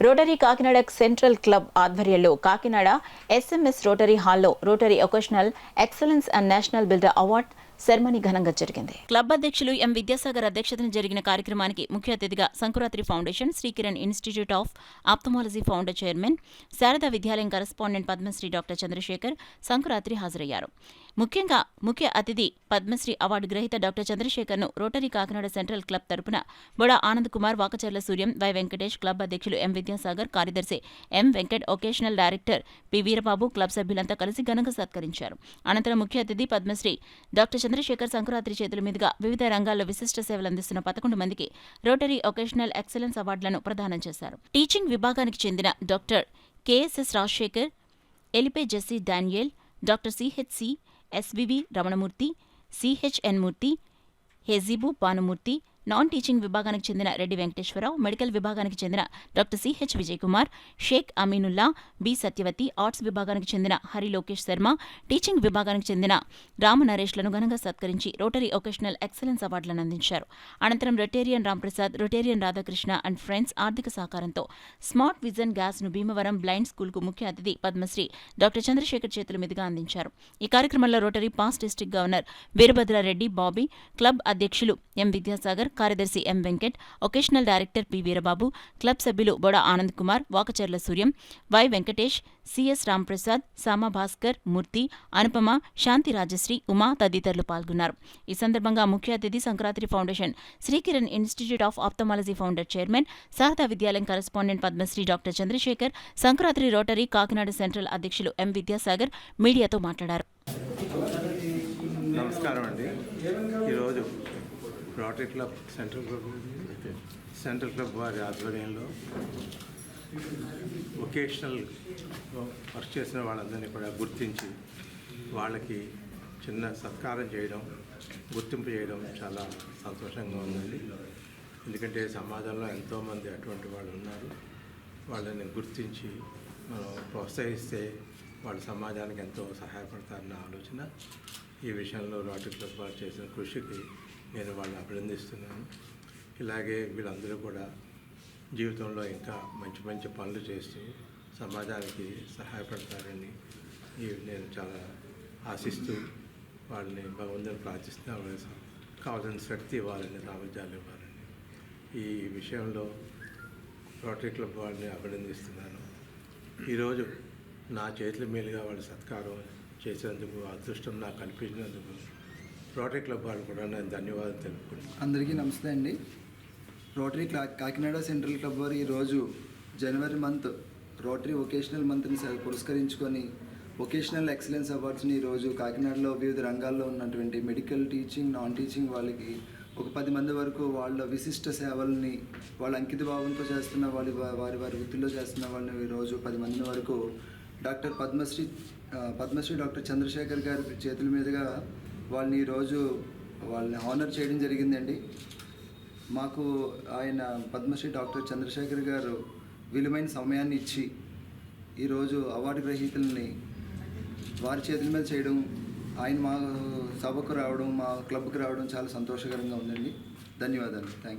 Rotary Kakinada central club ఆధ్వర్యంలో Kakinada SMS rotary హాల్లో rotary vocational excellence and national builder award ceremony ఘనంగా జరిగింది. Club అధ్యక్షులు ఎం విద్యాసాగర్ అధ్యక్షతన జరిగిన కార్యక్రమానికి ముఖ్య అతిథిగా Sankurathri foundation, Srikiran institute of ophthalmology founder chairman, Sarada Vidyalayam correspondent Padmashri doctor Chandrasekhar Sankurathri హాజరయ్యారు. ముఖ్యంగా ముఖ్య అతిథి పద్మశ్రీ అవార్డు గ్రహీత డాక్టర్ చంద్రశేఖర్ను రోటరీ కాకినాడ సెంట్రల్ క్లబ్ తరపున బొడా ఆనంద్ కుమార్, వాకచర్ల సూర్యం, వై వెంకటేష్, క్లబ్ అధ్యక్షులు ఎం విద్యాసాగర్, కార్యదర్శి M Venkat, vocational director P Veerababu, club సభ్యులంతా కలిసి ఘనంగా సత్కరించారు. అనంతరం ముఖ్య అతిథి పద్మశ్రీ డాక్టర్ చంద్రశేఖర్ సంకురాత్రి చేతుల మీదుగా వివిధ రంగాల్లో విశిష్ట సేవలు అందిస్తున్న 11 మందికి రోటరీ ఒకేషనల్ ఎక్సలెన్స్ అవార్డులను ప్రదానం చేశారు. టీచింగ్ విభాగానికి చెందిన doctor KSS Rajasekhar, Elipe Jessy Daniel, doctor CHC SVV Ramanamurthy, CHN Murthy, Hejibu Bhanumurthy, non teaching విభాగానికి చెందిన రెడ్డి వెంకటేశ్వరరావు, మెడికల్ విభాగానికి చెందిన doctor CH Vijayakumar, Sheikh Aminullah, B Satyavathi, arts విభాగానికి చెందిన హరి లోకేష్ శర్మ, టీచింగ్ విభాగానికి చెందిన రామ నరేష్లను ఘనంగా సత్కరించి రోటరీ ఒకేషనల్ ఎక్సలెన్స్ అవార్డులను అందించారు. అనంతరం Rotarian Ramprasad, Rotarian Radhakrishna and friends ఆర్థిక సహకారంతో స్మార్ట్ విజన్ గ్యాస్ను భీమవరం బ్లైండ్ స్కూల్కు ముఖ్య అతిథి పద్మశ్రీ డాక్టర్ చంద్రశేఖర్ చేతుల మీదుగా అందించారు. ఈ కార్యక్రమంలో rotary past district governor Veerabhadrareddy, Bobby, club అధ్యక్షులు ఎం విద్యాసాగర్, కార్యదర్శి M Venkat, vocational director P Veerababu, club సభ్యులు బొడా ఆనంద్ కుమార్, వాకచర్ల సూర్యం, వై వెంకటేష్, సిఎస్ రాంప్రసాద్, సామా భాస్కర్, మూర్తి, అనుపమ, శాంతి రాజశ్రీ, ఉమా తదితరులు పాల్గొన్నారు. ఈ సందర్భంగా ముఖ్య అతిథి Sankurathri foundation, Srikiran institute of ophthalmology founder chairman, Sarada Vidyalayam correspondent Padmashri doctor Chandrasekhar, Sankurathri rotary Kakinada central అధ్యక్షులు ఎం విద్యాసాగర్ మీడియాతో మాట్లాడారు. నమస్కారం అండి. ఈరోజు రోటరీ క్లబ్ సెంట్రల్ క్లబ్ వారి ఆధ్వర్యంలో వొకేషనల్ వర్క్ చేసిన వాళ్ళందరినీ కూడా గుర్తించి వాళ్ళకి చిన్న సత్కారం చేయడం, గుర్తింపు చేయడం చాలా సంతోషంగా ఉందండి. ఎందుకంటే సమాజంలో ఎంతోమంది అటువంటి వాళ్ళు ఉన్నారు. వాళ్ళని గుర్తించి మనం ప్రోత్సహిస్తే వాళ్ళు సమాజానికి ఎంతో సహాయపడతారన్న ఆలోచన. ఈ విషయంలో రోటరీ క్లబ్ వారు చేసిన కృషికి నేను వాళ్ళని అభినందిస్తున్నాను. ఇలాగే వీళ్ళందరూ కూడా జీవితంలో ఇంకా మంచి మంచి పనులు చేస్తూ సమాజానికి సహాయపడతారని నేను చాలా ఆశిస్తూ వాళ్ళని భగవంతుని ప్రార్థిస్తున్నా. కావాల్సిన శక్తి ఇవ్వాలని, సామర్థ్యాలు ఇవ్వాలని ఈ విషయంలో రోటరీ క్లబ్ వాళ్ళని అభినందిస్తున్నాను. ఈరోజు నా చేతుల మీదుగా వాళ్ళ సత్కారం చేసేందుకు అదృష్టం నాకు కల్పించినందుకు రోటరీ క్లబ్ వాళ్ళు కూడా నేను ధన్యవాదాలు తెలుపుకుంటున్నాను. అందరికీ నమస్తే అండి. రోటరీ కాకినాడ సెంట్రల్ క్లబ్ వారు ఈరోజు జనవరి మంత్ రోటరీ వొకేషనల్ మంత్ని పురస్కరించుకొని వొకేషనల్ ఎక్సలెన్స్ అవార్డ్స్ని ఈరోజు కాకినాడలో వివిధ రంగాల్లో ఉన్నటువంటి మెడికల్, టీచింగ్, నాన్ టీచింగ్ వాళ్ళకి ఒక 10 మంది వరకు వాళ్ళ విశిష్ట సేవల్ని వాళ్ళ అంకిత భావంతో చేస్తున్న వారి వారి వృత్తిలో చేస్తున్న వాళ్ళని ఈరోజు 10 మంది వరకు డాక్టర్ పద్మశ్రీ డాక్టర్ చంద్రశేఖర్ గారి చేతుల మీదుగా వాళ్ళని హానర్ చేయడం జరిగిందండి. మాకు ఆయన పద్మశ్రీ డాక్టర్ చంద్రశేఖర్ గారు విలువైన సమయాన్ని ఇచ్చి ఈరోజు అవార్డు గ్రహీతల్ని వారి చేతుల మీద చేయడం, ఆయన మా సభకు రావడం, మా క్లబ్కి రావడం చాలా సంతోషకరంగా ఉందండి. ధన్యవాదాలు. Thank you.